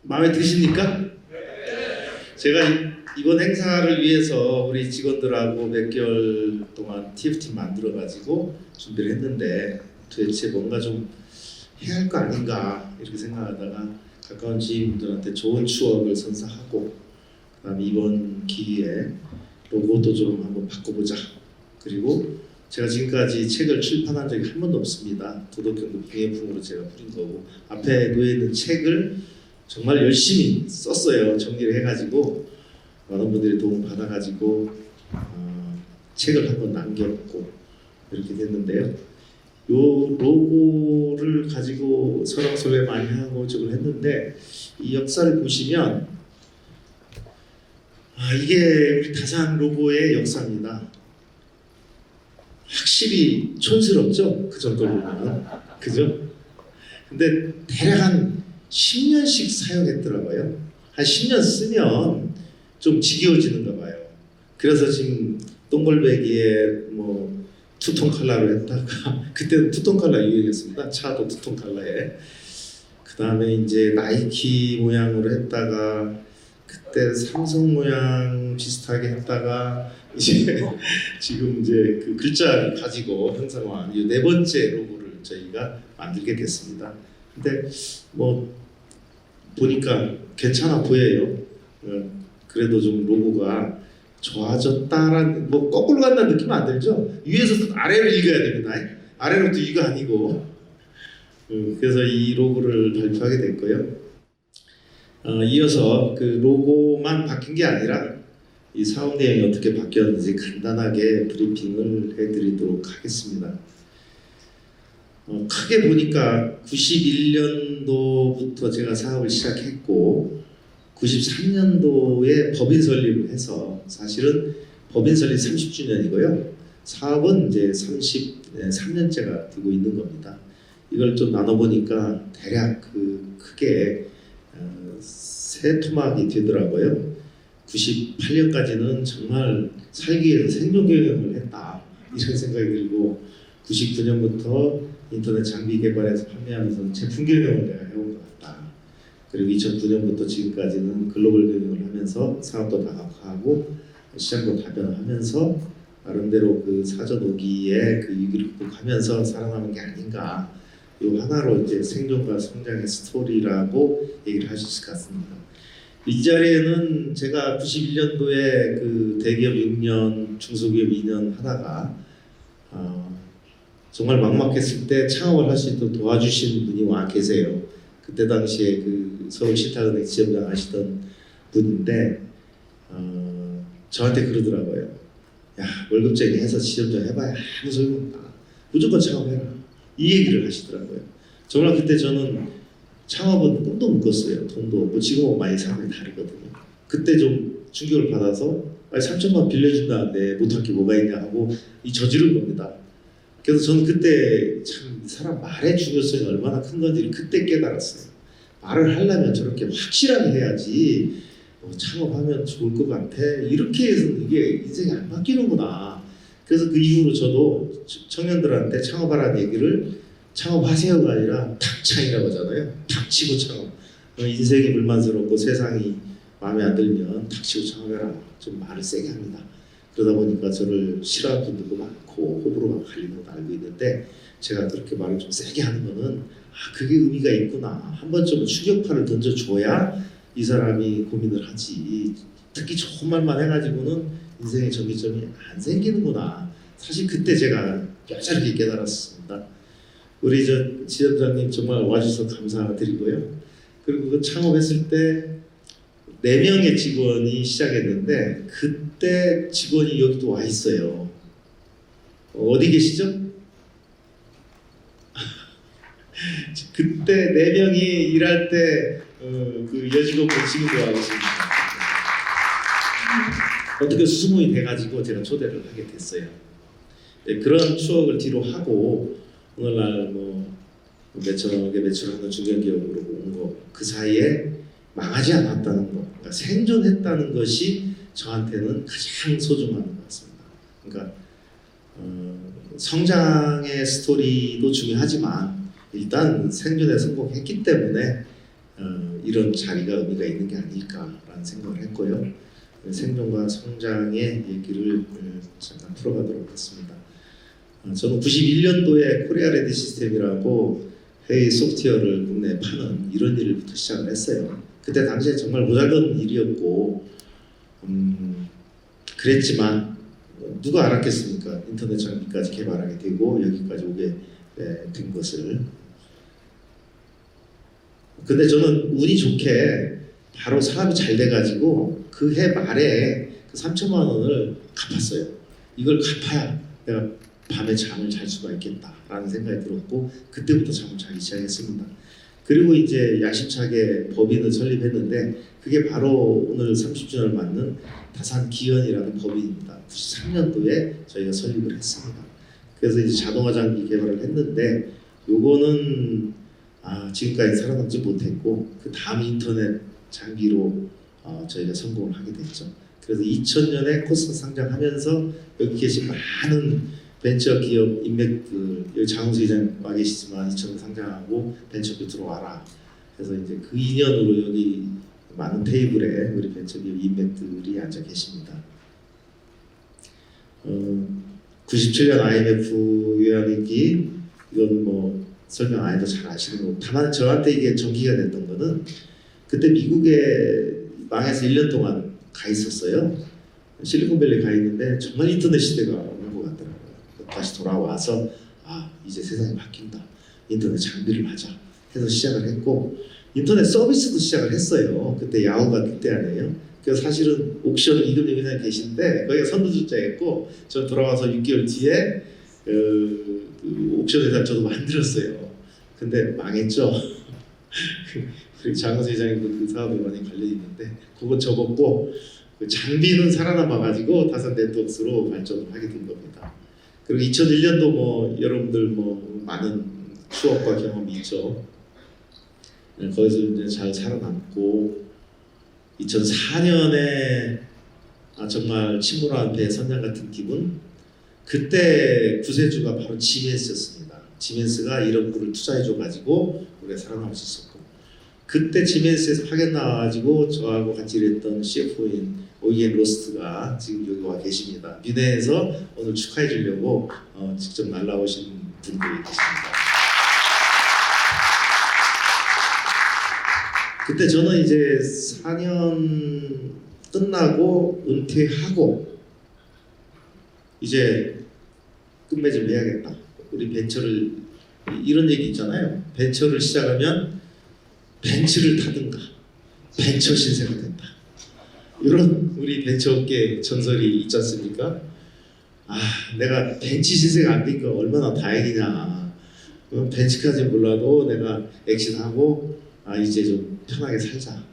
마음에 드십니까? 제가 이번 행사를 위해서 우리 직원들하고 몇 개월 동안 TFT 만들어가지고 준비를 했는데 도대체 뭔가 좀 해야 할 거 아닌가 이렇게 생각하다가 가까운 지인분들한테 좋은 추억을 선사하고 그다음에 이번 기회에 로고도 좀 한번 바꿔보자. 그리고 제가 지금까지 책을 출판한 적이 한 번도 없습니다. 도덕경도 빙의품으로 제가 뿌린 거고 앞에 놓여있는 책을 정말 열심히 썼어요. 정리를 해가지고 많은 분들이 도움 받아가지고 책을 한 권 남겼고 이렇게 됐는데요. 요 로고를 가지고 설왕설래 많이 하고 저걸 했는데 이 역사를 보시면 이게 우리 다산 로고의 역사입니다. 확실히 촌스럽죠? 그 정도로 보면 그죠? 근데 대략 한 10년씩 사용했더라고요. 한 10년 쓰면 좀 지겨워지는가 봐요. 그래서 지금 똥골배기에 뭐 투톤 컬러로 했다가 그때는 투톤 컬러 유행했습니다. 차도 투톤 컬러에. 그 다음에 이제 나이키 모양으로 했다가 그때 삼성 모양 비슷하게 했다가 이제 지금 이제 그 글자를 가지고 형상화한 이 네 번째 로고를 저희가 만들게 됐습니다. 근데 뭐 보니까 괜찮아 보여요. 그래도 좀 로고가 좋아졌다란 뭐 거꾸로 간다는 느낌 안 들죠? 위에서 아래로 읽어야 됩니다. 아래로도 이거 아니고 그래서 이 로고를 발표하게 됐고요. 이어서 그 로고만 바뀐 게 아니라 이 사업 내용이 어떻게 바뀌었는지 간단하게 브리핑을 해드리도록 하겠습니다. 크게 보니까 91년도부터 제가 사업을 시작했고 93년도에 법인 설립을 해서 사실은 법인 설립 30주년이고요. 사업은 이제 33년째가 되고 있는 겁니다. 이걸 좀 나눠보니까 대략 크게 세 토막이 되더라고요. 98년까지는 정말 살기 위해서 생존 경영을 했다 이런 생각이 들고 99년부터 인터넷 장비 개발해서 판매하면서 제품 경영을 내가 해온 것 같다. 그리고 2009년부터 지금까지는 글로벌 경영을 하면서 사업도 다각화하고 시장도 다변화하면서 나름대로 그 사전오기의 그 위기를 극복하면서 살아남은 게 아닌가. 이 하나로 이제 생존과 성장의 스토리라고 얘기를 할 수 있을 것 같습니다. 이 자리에는 제가 91년도에 그 대기업 6년, 중소기업 2년 하다가 정말 막막했을 때 창업을 할 수 있도록 도와주신 분이 와 계세요. 그때 당시에 그 서울 신탁은행 지점장 하시던 분인데 저한테 그러더라고요. 야, 월급쟁이 해서 지점장 해봐야 아무 소용없다. 무조건 창업해라. 이 얘기를 하시더라고요. 정말 그때 저는 창업은 꿈도 못 꿨어요. 돈도 없고 지금은 많이 상황이 다르거든요. 그때 좀 충격을 받아서 3천만 빌려준다는데 못할 게 뭐가 있냐 하고 저지른 겁니다. 그래서 저는 그때 참 사람 말의 중요성이 얼마나 큰 건지를 그때 깨달았어요. 말을 하려면 저렇게 확실하게 해야지 창업하면 좋을 것 같아 이렇게 해서는 이게 인생이 안 바뀌는구나. 그래서 그 이후로 저도 청년들한테 창업하라는 얘기를 창업하세요가 아니라 탁창이라고 하잖아요. 탁치고 창업. 인생이 불만스럽고 세상이 마음에 안 들면 탁치고 창업해라. 좀 말을 세게 합니다. 그러다 보니까 저를 싫어하는 분들도 많고 호불호가 갈리는 것도 알고 있는데 제가 그렇게 말을 좀 세게 하는 거는 그게 의미가 있구나. 한 번쯤은 충격파를 던져줘야 이 사람이 고민을 하지. 특히 좋은 말만 해가지고는 인생의 전기점이 안 생기는구나. 사실 그때 제가 뼈저리게 깨달았습니다. 우리 지점장님 정말 와주셔서 감사드리고요. 그리고 그 창업했을 때 4명의 직원이 시작했는데 그때 직원이 여기도 와 있어요. 어디 계시죠? 그때 4명이 일할 때 그 여직원분 지금도 와 계십니다. 어떻게 수습이 돼가지고 제가 초대를 하게 됐어요. 네, 그런 추억을 뒤로 하고 오늘날 뭐 몇천억에 매출하는 중견기업으로 온 거 그 사이에 망하지 않았다는 거, 그러니까 생존했다는 것이 저한테는 가장 소중한 것 같습니다. 그러니까 성장의 스토리도 중요하지만 일단 생존에 성공했기 때문에 이런 자리가 의미가 있는 게 아닐까라는 생각을 했고요. 생존과 성장의 얘기를 잠깐 풀어가도록 하겠습니다. 저는 91년도에 코리아 레드 시스템이라고 회의 소프트웨어를 국내에 파는 이런 일부터 시작을 했어요. 그때 당시에 정말 모자란 일이었고 그랬지만 누가 알았겠습니까? 인터넷 장비까지 개발하게 되고 여기까지 오게 된 것을. 근데 저는 운이 좋게 바로 사업이 잘 돼가지고 그 해 말에 그 3천만 원을 갚았어요. 이걸 갚아야 내가 밤에 잠을 잘 수가 있겠다라는 생각이 들었고 그때부터 잠을 자기 시작했습니다. 그리고 이제 야심차게 법인을 설립했는데 그게 바로 오늘 30주년을 맞는 다산기현이라는 법인입니다. 93년도에 저희가 설립을 했습니다. 그래서 이제 자동화 장비 개발을 했는데 요거는 지금까지 살아남지 못했고 그 다음 인터넷 장비로 저희가 성공을 하게 됐죠. 그래서 2000년에 코스닥 상장하면서 여기 계신 많은 벤처 기업 인맥들, 여기 장우수 회장 와 계시지만 2000년 상장하고 벤처도 들어와라. 그래서 이제 그 인연으로 여기 많은 테이블에 우리 벤처 기업 인맥들이 앉아 계십니다. 97년 IMF 외환위기 이건 뭐 설명 안 해도 잘 아시는 거고 다만 저한테 이게 전기가 됐던 거는 그때 미국에 망해서 1년 동안 가 있었어요. 실리콘밸리 가 있는데 정말 인터넷 시대가 오는 것 같더라고요. 다시 돌아와서 이제 세상이 바뀐다. 인터넷 장비를 하자 해서 시작을 했고 인터넷 서비스도 시작을 했어요. 그때 야후가 그때 아니에요. 그래서 사실은 옥션 이금영 회장이 계신데 거기가 선두주자였고 저 돌아와서 6개월 뒤에 그 옥션 회사 저도 만들었어요. 근데 망했죠. 그리고 장우수 회장님도 그 사업에 많이 관련이 있는데 그건 접었고 그 장비는 살아남아가지고 다산 네트워크스로 발전을 하게 된 겁니다. 그리고 2001년도 뭐 여러분들 뭐 많은 추억과 경험이 있죠. 거기서 이제 잘 살아남고 2004년에 정말 침몰한 배 선장 같은 기분. 그때 구세주가 바로 지멘스였습니다. 지멘스가 1억 불을 투자해줘가지고 우리가 살아남을 수 있었고 그때 지멘스에서 파견 나와가지고 저하고 같이 일했던 CFO인 오이겐 로스트가 지금 여기 와 계십니다. 미네에서 오늘 축하해 주려고 직접 날라오신 분들이 계십니다. 그때 저는 이제 4년 끝나고 은퇴하고 이제 끝맺음 해야겠다. 우리 벤처를 이런 얘기 있잖아요. 벤처를 시작하면 벤츠를 타든가 벤처 신세가 된다. 이런 우리 벤처업계 전설이 있지 않습니까? 내가 벤츠 신세가 안 되니까 얼마나 다행이냐. 벤츠까지 몰라도 내가 엑시트하고 이제 좀 편하게 살자.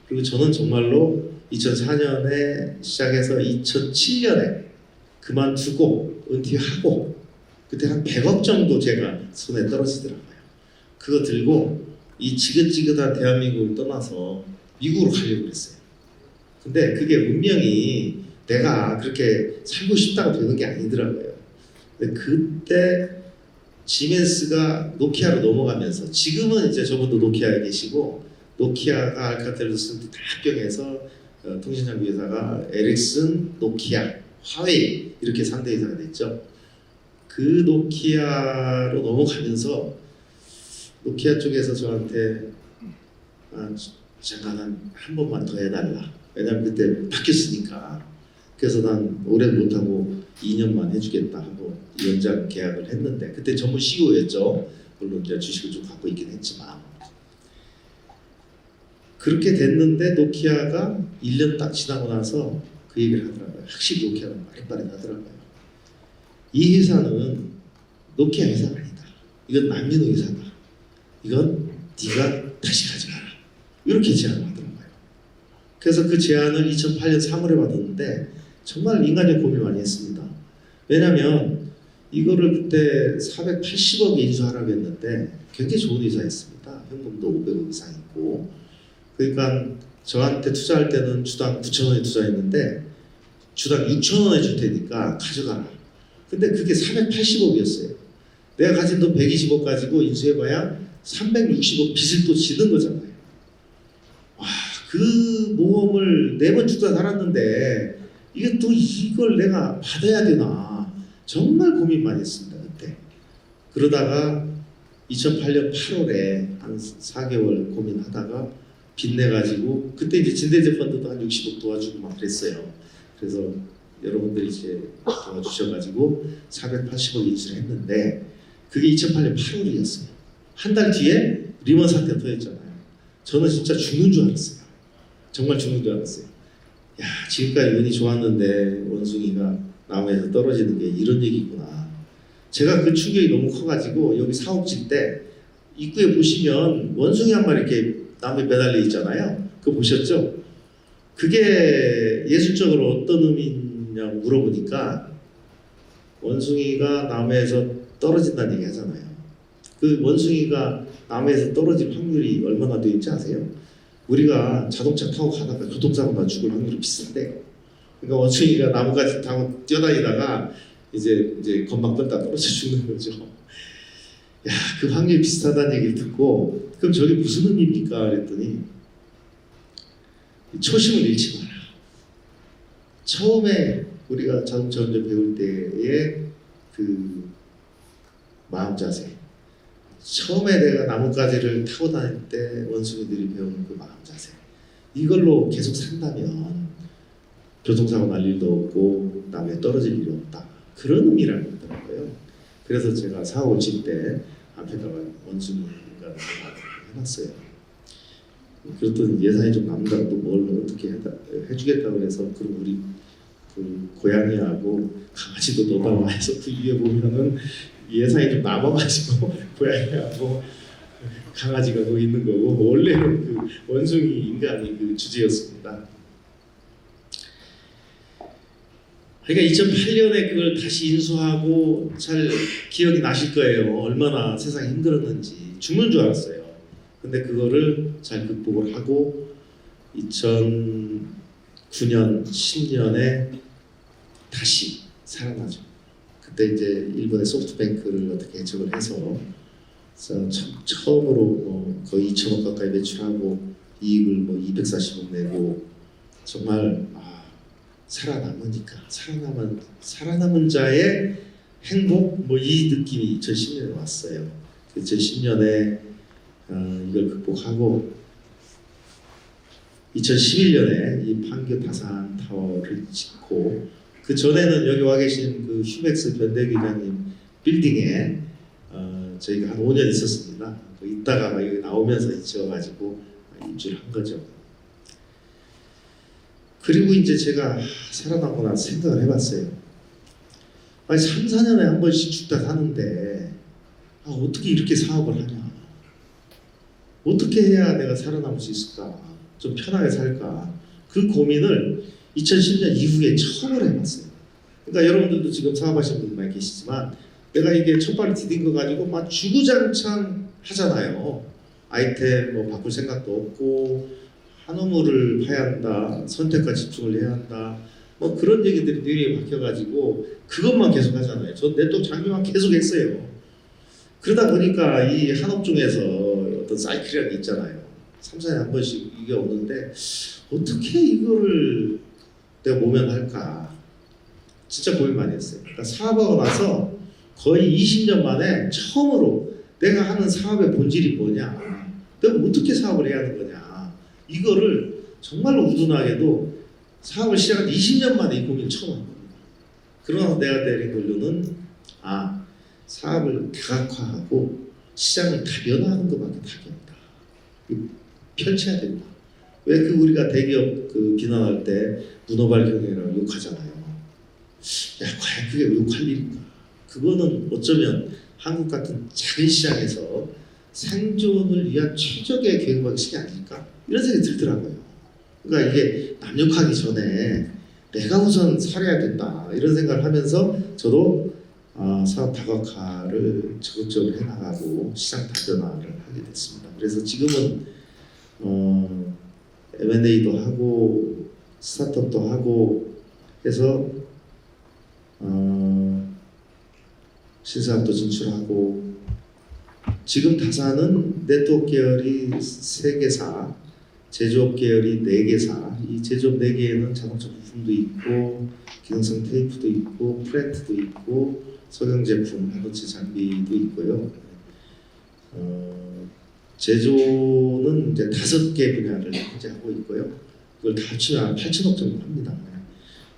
그리고 저는 정말로 2004년에 시작해서 2007년에 그만두고 은퇴하고 그때 한 100억 정도 제가 손에 떨어지더라고요. 그거 들고 이 지긋지긋한 대한민국을 떠나서 미국으로 가려고 그랬어요. 근데 그게 운명이 내가 그렇게 살고 싶다고 되는 게 아니더라고요. 근데 그때 지멘스가 노키아로 넘어가면서 지금은 이제 저분도 노키아에 계시고 노키아가 알카텔을 쓴 다 합병해서 통신장비 회사가 에릭슨, 노키아, 화웨이 이렇게 3대 회사가 됐죠. 그 노키아로 넘어가면서 노키아 쪽에서 저한테 잠깐 한 번만 더 해달라. 왜냐면 그때 바뀌었으니까. 그래서 난 오래 못하고 2년만 해주겠다 하고 연장 계약을 했는데 그때 전문 CEO였죠. 물론 이제 주식을 좀 갖고 있긴 했지만 그렇게 됐는데 노키아가 1년 딱 지나고 나서 그 얘기를 하더라고요. 확실히 노키아가 빠릿빠릿하더라고요. 이 회사는 노키아 회사가 아니다. 이건 남민호 회사다. 이건 네가 다시 가져가라. 이렇게 제안을 하더라고요. 그래서 그 제안을 2008년 3월에 받았는데 정말 인간적 고민을 많이 했습니다. 왜냐하면 이거를 그때 480억에 인수하라고 했는데 굉장히 좋은 회사였습니다. 현금도 500억 이상 있고 그러니까 저한테 투자할 때는 주당 9,000원에 투자했는데 주당 6,000원에 줄 테니까 가져가라. 근데 그게 480억이었어요. 내가 가진 돈 120억 가지고 인수해봐야 360억 빚을 또 지는 거잖아요. 그 모험을 4번 죽다 살았는데 이게 또 이걸 내가 받아야 되나 정말 고민 많이 했습니다 그때. 그러다가 2008년 8월에 한 4개월 고민하다가 빚내가지고 그때 이제 진대제 펀드도 한 60억 도와주고 막 그랬어요. 그래서 여러분들이 이제 도와주셔가지고 480억 인수를 했는데 그게 2008년 8월이었어요. 한 달 뒤에 리먼 사태가 터졌잖아요. 저는 진짜 죽는 줄 알았어요. 정말 죽는 줄 알았어요. 야, 지금까지 운이 좋았는데 원숭이가 나무에서 떨어지는 게 이런 얘기구나. 제가 그 충격이 너무 커가지고 여기 사업질 때 입구에 보시면 원숭이 한 마리 이렇게 나무에 매달려 있잖아요. 그거 보셨죠? 그게 예술적으로 어떤 의미냐고 물어보니까 원숭이가 나무에서 떨어진다는 얘기 하잖아요. 그 원숭이가 나무에서 떨어질 확률이 얼마나 되어 있지 아세요? 우리가 자동차 타고 가다가 교통사고 나 죽을 확률이 비슷한데요. 그러니까 원숭이가 나무까지 타고 뛰어다니다가 이제 건방 떨다 떨어져 죽는 거죠. 야, 그 확률이 비슷하다는 얘기를 듣고 그럼 저게 무슨 의미입니까? 그랬더니 초심을 잃지 마라. 처음에 우리가 자동차 운전 배울 때의 그 마음 자세, 처음에 내가 나뭇가지를 타고 다닐 때 원숭이들이 배우는 그 마음 자세, 이걸로 계속 산다면 교통사고 날 일도 없고 나무에 떨어질 일이 없다. 그런 의미라는 거더라고요. 그래서 제가 사업을 칠 때 앞에다가 원숭이가 해놨어요. 그랬더니 예산이 좀 남는다고 또 뭘 어떻게 해주겠다고 해서 그럼 우리 그 고양이하고 강아지도 넣어달라 해서 그 위에 보면은 예산이 좀 남아가지고 고양이하고 강아지가 거기 있는 거고 원래는 그 원숭이 인간이 그 주제였습니다. 그러니까 2008년에 그걸 다시 인수하고 잘 기억이 나실 거예요. 얼마나 세상이 힘들었는지. 죽는 줄 알았어요. 근데 그거를 잘 극복을 하고 2009년, 10년에 다시 살아나죠. 그때 이제 일본의 소프트뱅크를 어떻게 해적을 해서 처음으로 거의 2천억 가까이 매출하고 이익을 240억 내고 정말 살아남으니까 살아남은 자의 행복 이 느낌이 2010년에 왔어요. 2010년에 이걸 극복하고 2011년에 이 판교 다산 타워를 짓고 그 전에는 여기 와 계신 그 휴맥스 변대기자님 빌딩에 저희가 한 5년 있었습니다. 있다가 여기 나오면서 지어가지고 입주를 한 거죠. 그리고 이제 제가 살아나고 나서 생각을 해봤어요. 아니 3, 4년에 한 번씩 죽다 사는데 어떻게 이렇게 사업을 하냐? 어떻게 해야 내가 살아남을 수 있을까? 좀 편하게 살까? 그 고민을 2010년 이후에 처음으로 해봤어요. 그러니까 여러분들도 지금 사업하시는 분들 많이 계시지만 내가 이게 첫 발을 디딘 거 가지고 막 주구장창 하잖아요. 아이템 바꿀 생각도 없고 한 우물을 파야 한다, 선택과 집중을 해야 한다, 그런 얘기들이 뇌에 박혀가지고 그것만 계속 하잖아요. 저 네트워크 장비만 계속 했어요. 그러다 보니까 이 한업종에서 어떤 사이클이라는 게 있잖아요. 3, 4년에 한 번씩 이게 오는데 어떻게 이거를 내가 모면할까? 진짜 고민 많이 했어요. 그러니까 사업하고 나서 거의 20년 만에 처음으로 내가 하는 사업의 본질이 뭐냐? 내가 어떻게 사업을 해야 하는 거냐? 이거를 정말로 우둔하게도 사업을 시작한 20년 만에 이 고민을 처음 한 겁니다. 그러나 내가 내린 결론은 사업을 다각화하고 시장을 다변화하는 것밖에 답이 없다. 펼쳐야 된다. 왜 우리가 대기업 비난할 때 문어발 경영이라고 욕하잖아요. 야, 과연 그게 욕할 일인가? 그거는 어쩌면 한국 같은 작은 시장에서 생존을 위한 최적의 교육 방식이 아닐까? 이런 생각이 들더라고요. 그러니까 이게 남욕하기 전에 내가 우선 살아야 된다 이런 생각을 하면서 저도 사업 다각화를 적극적으로 해나가고 시장 다변화를 하게 됐습니다. 그래서 지금은 M&A도 하고 스타트업도 하고 해서 신사업도 진출하고 지금 다산은 네트워크 계열이 3개사 제조업 계열이 4개사, 이 제조업 4개에는 자동차 부품도 있고 기능성 테이프도 있고 프렌트도 있고 소형 제품, 반도체 장비도 있고요. 제조는 이제 5개 분야를 현재 하고 있고요. 그걸 다 합치면 한 8천억 정도 합니다.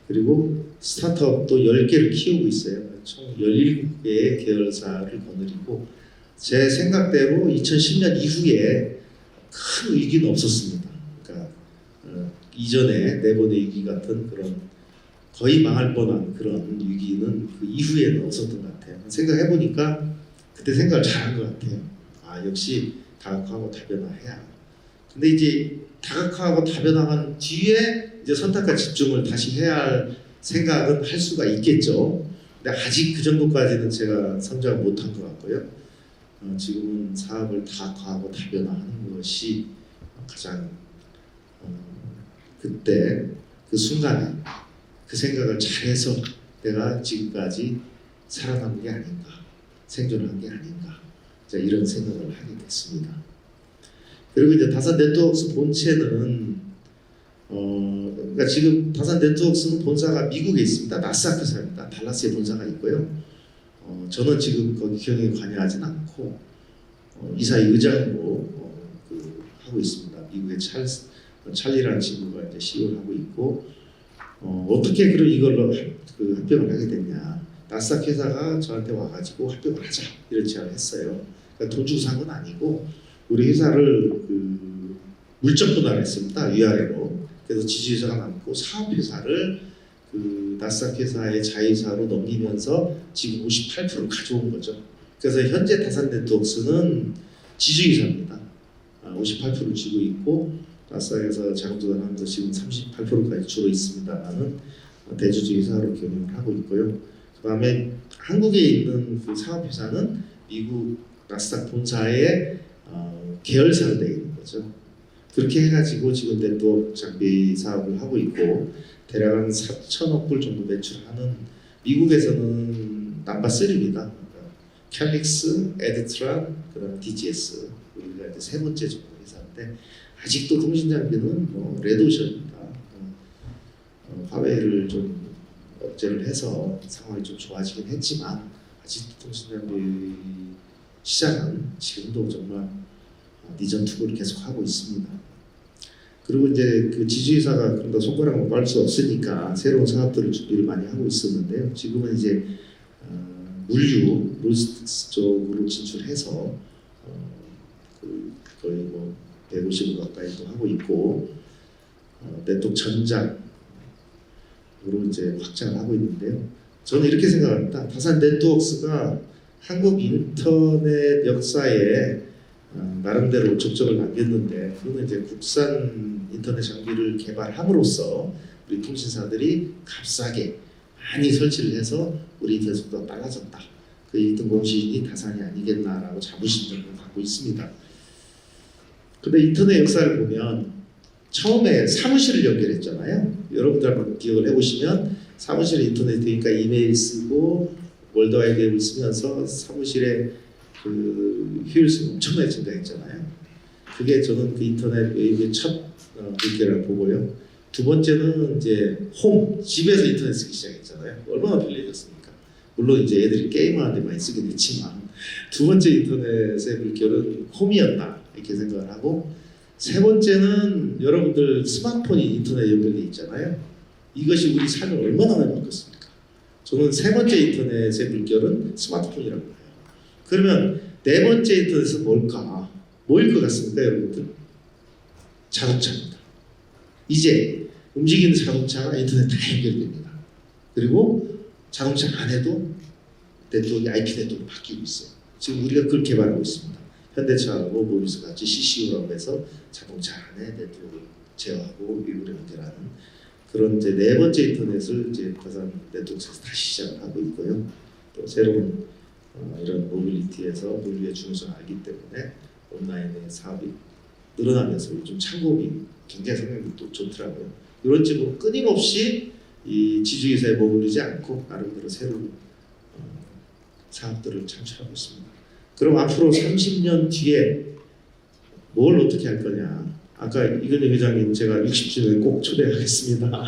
그리고 스타트업도 10개를 키우고 있어요. 총 17개의 계열사를 거느리고 제 생각대로 2010년 이후에 큰 위기는 없었습니다. 그러니까 이전에 네버드 위기 같은 그런 거의 망할 뻔한 그런 위기는 그 이후에는 없었던 것 같아요. 생각해 보니까 그때 생각을 잘한 것 같아요. 아 역시 다각화하고 다변화해야. 근데 이제 다각화하고 다변화한 뒤에 이제 선택과 집중을 다시 해야 할 생각은 할 수가 있겠죠. 근데 아직 그 정도까지는 제가 성장을 못한 것 같고요. 지금은 사업을 다각화하고 다변화하는 것이 가장 그때 그 순간에 그 생각을 잘해서 내가 지금까지 살아남은 게 아닌가, 생존한 게 아닌가, 이런 생각을 하게 됐습니다. 그리고 이제 다산 네트워크스 본체는 그러니까 지금 다산 네트워크스는 본사가 미국에 있습니다. 나스닥 회사입니다. 달라스에 본사가 있고요. 저는 지금 거기 경영에 관여하진 않고 이사의 의장으로 하고 있습니다. 미국의 찰리라는 친구가 이제 CEO를 하고 있고 어떻게 그런 이걸로 합병을 하게 됐냐? 나스닥 회사가 저한테 와가지고 합병을 하자 이런 제안을 했어요. 그러니까 돈 주고 산 건 아니고 우리 회사를 물적 분할을 했습니다. 위아래로. 그래서 지주회사가 남고 사업회사를 나스닥 회사의 자회사로 넘기면서 지금 58%를 가져온 거죠. 그래서 현재 다산 네트워크스는 지주회사입니다. 58%를 쥐고 있고 나스닥에서 자금조달하면서 지금 38%까지 주로 있습니다만은 대주주 회사로 경영을 하고 있고요. 그 다음에 한국에 있는 그 사업회사는 미국 나스닥 본사의 계열사로 되어 있는 거죠. 그렇게 해가지고 지금 네트워크 장비 사업을 하고 있고 대략 한 4천억 불 정도 매출하는 미국에서는 넘버 3입니다. 캘릭스, 에드트란, 그다음 DGS 우리가 이제 세 번째 정도 회사인데 아직도 통신 장비는 레드오션입니다. 화웨이를 좀 억제를 해서 상황이 좀 좋아지긴 했지만 아직도 통신 장비 시장은 지금도 정말 니전 투구를 계속 하고 있습니다. 그리고 이제 그 지주회사가 그런다 손가락을 뺄 수 없으니까 새로운 사업들을 준비를 많이 하고 있었는데요. 지금은 이제 물류, 로지스틱스 쪽으로 진출해서 거의 150억 가까이도 하고 있고 네트워크 전장으로 이제 확장을 하고 있는데요. 저는 이렇게 생각합니다. 다산 네트워크스가 한국 인터넷 역사에 나름대로 족적을 남겼는데 그거는 이제 국산 인터넷 장비를 개발함으로써 우리 통신사들이 값싸게 많이 설치를 해서 우리 인터넷 속도가 빨라졌다. 그 1등 공신이 다산이 아니겠나라고 자부심을 갖고 있습니다. 근데 인터넷 역사를 보면 처음에 사무실을 연결했잖아요. 여러분들 한번 기억을 해보시면 사무실에 인터넷 되니까 이메일 쓰고 월드와이드 웹을 쓰면서 사무실에 그 효율성이 엄청나게 증가했잖아요. 그게 저는 그 인터넷 웨이브의 첫 물결을 보고요. 두 번째는 이제 집에서 인터넷 쓰기 시작했잖아요. 얼마나 편리해졌습니까? 물론 이제 애들이 게임하는 데 많이 쓰긴 했지만 두 번째 인터넷의 물결은 홈이었다 이렇게 생각을 하고 세 번째는 여러분들 스마트폰이 인터넷 연결돼 있잖아요. 이것이 우리 삶을 얼마나 많이 바꿨습니까? 저는 세 번째 인터넷의 물결은 스마트폰이라고 해요. 그러면 네 번째 인터넷은 뭘까? 뭐일 것 같습니까, 여러분들? 자동차입니다. 이제 움직이는 자동차가 인터넷 다 연결됩니다. 그리고 자동차 안에도 네트워크가 IP 네트워크로 바뀌고 있어요. 지금 우리가 그걸 개발하고 있습니다. 현대차하고 모비스 같이 CCU라고 해서 자동차 안에 네트워크를 제어하고 외부를 연결하는 그런 이제 네 번째 인터넷을 이제 다산 네트워크에서 다시 시작을 하고 있고요. 또 새로운 이런 모빌리티에서 물류의 중요성을 알기 때문에 온라인의 사업이 늘어나면서 요즘 창업이 굉장히 성향이 또 좋더라고요. 이런 식으로 끊임없이 이 지주회사에 머무르지 않고 나름대로 새로운 사업들을 창출하고 있습니다. 그럼 앞으로 30년 뒤에 뭘 어떻게 할 거냐? 아까 이근희 회장님 제가 60주년에 꼭 초대하겠습니다.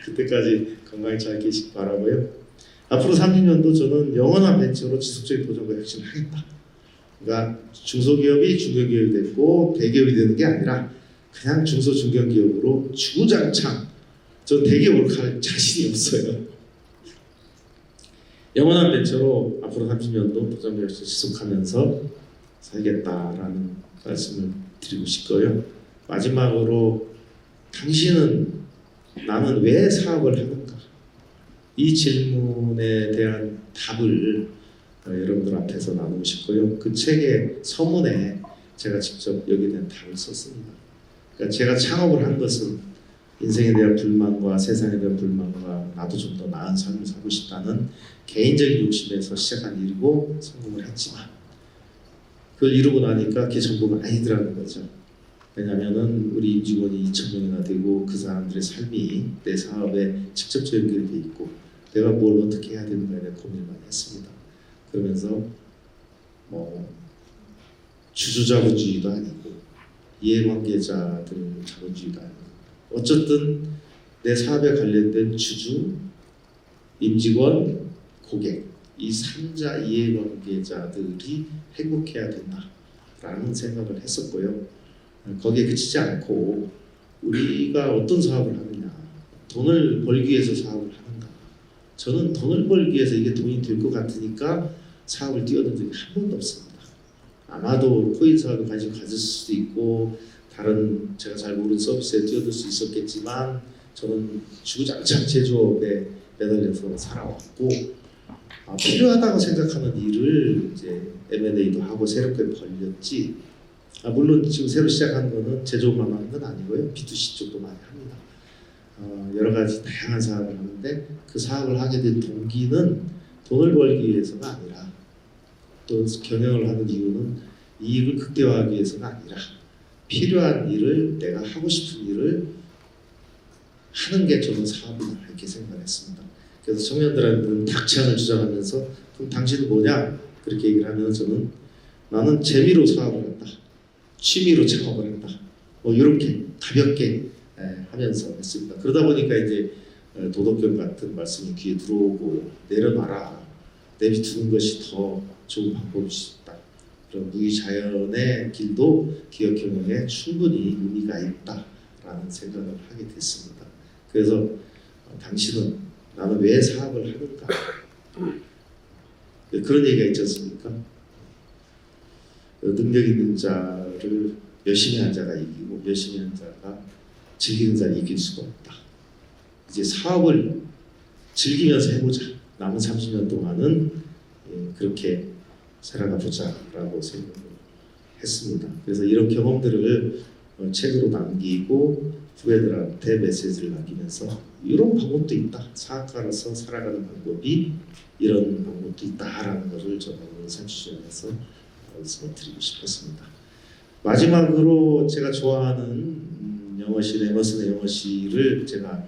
그때까지 건강히 잘 계시기 바라고요. 앞으로 30년도 저는 영원한 벤처로 지속적인 도전과 혁신을 하겠다. 그러니까 중소기업이 중소기업이 됐고 대기업이 되는 게 아니라 그냥 중소중견기업으로 주구장창 전 대기업으로 갈 자신이 없어요. 영원한 벤처로 앞으로 30년도 도전과 혁신을 지속하면서 살겠다라는 말씀을 드리고 싶고요. 마지막으로 당신은 나는 왜 사업을 하는가? 이 질문에 대한 답을 여러분들 앞에서 나누고 싶고요. 그 책의 서문에 제가 직접 여기에 대한 답을 썼습니다. 그러니까 제가 창업을 한 것은 인생에 대한 불만과 세상에 대한 불만과 나도 좀 더 나은 삶을 살고 싶다는 개인적인 욕심에서 시작한 일이고 성공을 했지만 그걸 이루고 나니까 그게 전부가 아니더라는 거죠. 왜냐하면은 우리 임직원이 2,000명이나 되고 그 사람들의 삶이 내 사업에 직접적으로 연결돼 있고 내가 뭘 어떻게 해야 되는가에 대해 고민을 많이 했습니다. 그러면서 뭐 주주자본주의도 아니고 이해관계자들 자본주의도 아니고 어쨌든 내 사업에 관련된 주주, 임직원, 고객 이 3자 이해관계자들이 행복해야 된다라는 생각을 했었고요. 거기에 그치지 않고 우리가 어떤 사업을 하느냐, 돈을 벌기 위해서 사업을 하는가. 저는 돈을 벌기 위해서 이게 돈이 될 것 같으니까 사업을 뛰어든 적이 한 번도 없습니다. 아마도 코인 사업에 관심 가질 수도 있고 다른 제가 잘 모르는 서비스에 뛰어들 수 있었겠지만 저는 주구장창 제조업에 매달려서 살아왔고 필요하다고 생각하는 일을 이제 M&A도 하고 새롭게 벌렸지. 물론 지금 새로 시작한 거는 제조업만 하는 건 아니고요. B2C 쪽도 많이 합니다. 여러 가지 다양한 사업을 하는데 그 사업을 하게 된 동기는 돈을 벌기 위해서가 아니라 또 경영을 하는 이유는 이익을 극대화하기 위해서가 아니라 필요한 일을 내가 하고 싶은 일을 하는 게 저는 사업이다 이렇게 생각했습니다. 그래서 청년들한테는 닥치안을 주장하면서 그럼 당신은 뭐냐? 그렇게 얘기를 하면 저는 나는 재미로 사업을 한다. 취미로 창업을 한다. 뭐 이렇게 가볍게 하면서 했습니다. 그러다 보니까 이제 도덕경 같은 말씀이 귀에 들어오고 내려놔라. 내비두는 것이 더 좋은 방법이다. 그런 무의자연의 길도 기업 경영에 충분히 의미가 있다라는 생각을 하게 됐습니다. 그래서 당신은 나는 왜 사업을 하는가? 그런 얘기가 있지 않습니까? 능력 있는 자를 열심히 한 자가 이기고 열심히 한 자가 즐기는 자를 이길 수가 없다. 이제 사업을 즐기면서 해보자. 남은 30년 동안은 그렇게 살아가 보자라고 생각을 했습니다. 그래서 이런 경험들을 책으로 남기고 후배들한테 메시지를 남기면서 이런 방법도 있다. 사업가로서 살아가는 방법이 이런 방법도 있다라는 것을 저는 30주년에서 말씀을 드리고 싶었습니다. 마지막으로 제가 좋아하는 영어시 에머슨의 영어시를 제가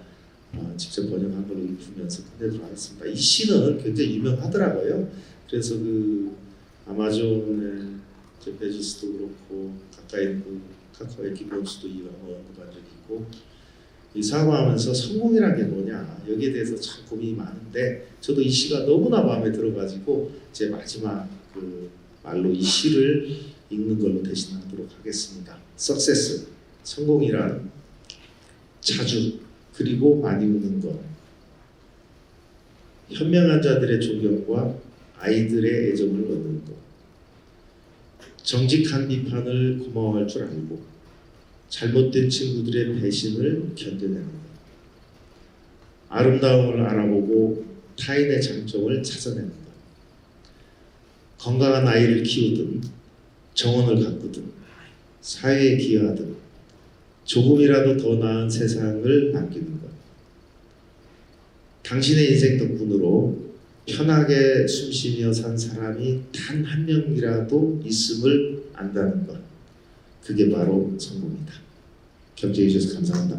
직접 번역한 걸 읽으면서 끝내도록 하겠습니다. 이 시는 굉장히 유명하더라고요. 그래서 그 아마존의 베조스도 그렇고 가까이 있는 카카오의 김범수도 이거 언급한 적이 있고 이 사고하면서 성공이란 게 뭐냐 여기에 대해서 참 고민이 많은데 저도 이 시가 너무나 마음에 들어가지고 제 마지막 그 말로 이 시를 읽는 걸로 대신하도록 하겠습니다. Success, 성공이란 자주 그리고 많이 웃는 것, 현명한 자들의 존경과 아이들의 애정을 얻는 것, 정직한 비판을 고마워할 줄 알고 잘못된 친구들의 배신을 견뎌내는 것, 아름다움을 알아보고 타인의 장점을 찾아내는 것, 건강한 아이를 키우든 정원을 가꾸든 사회에 기여하든 조금이라도 더 나은 세상을 남기는 것, 당신의 인생 덕분으로 편하게 숨쉬며 산 사람이 단 한 명이라도 있음을 안다는 것, 그게 바로 성공이다. 경청해 주셔서 감사합니다.